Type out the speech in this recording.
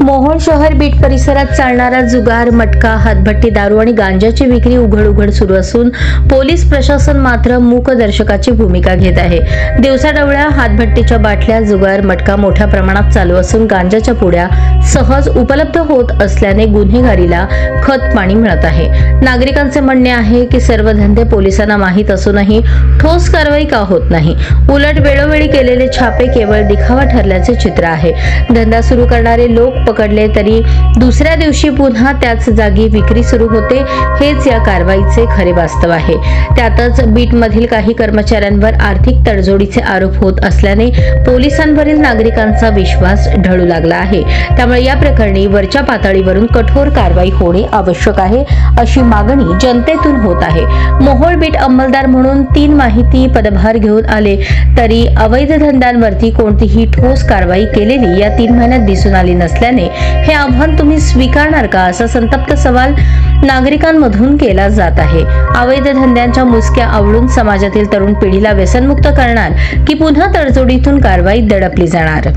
मोहोळ शहर बीट परिसरात चालणारा जुगार, मटका, हातभट्टी, दारू आणि गांजाची विक्री उघड सुरू असून पोलीस प्रशासन मात्र मूकदर्शकाची भूमिका घेत आहे। दिवसाढवळ्या हातभट्टीच्या बाटल्या, जुगार, मटका मोठ्या प्रमाणात चालू असून गांजाच्या पुड्या सहज उपलब्ध होत असल्याने गुन्हेगारीला खतपाणी मिळत आहे। नागरिकांचे म्हणणे आहे की सर्व धंदे पोलिसांना माहीत असूनही ठोस कारवाई का होत नाही। उलट वेळोवेळी केलेले छापे केवळ दिखावा ठरल्याचे चित्र आहे। धंदा सुरू करणारे लोक पकडले तरी दुसऱ्या दिवशी पुन्हा त्याच जागी विक्री सुरू होते, हेच या कारवाईचे खरे वास्तव आहे। त्यातच बीटमधील काही कर्मचाऱ्यांवर आर्थिक तडजोडीचे आरोप होत असल्याने पोलिसांवरील नागरिकांचा विश्वास ढळू लागला आहे। त्यामुळे या प्रकरणी वरच्या पातळीवरून कठोर कारवाई होणे आवश्यक आहे, अशी मागणी जनतेतून होत आहे। मोहोळ बीट अंमलदार म्हणून 3 माहिती पदभार घेऊन आले तरी अवैध धंद्यांवरती कोणतीही ठोस कारवाई केलेली या 3 महिन्यात दिसून आली नसल्याने हे आव्हान तुम्ही स्वीकारणार का, असा संतप्त सवाल नागरिकांमधून केला जात आहे। अवैध धंद्यांच्या मुसक्या आवळून समाजातील तरुण पिढीला व्यसनमुक्त करणार की पुन्हा तडजोडीतून कारवाई दडपली जाणार?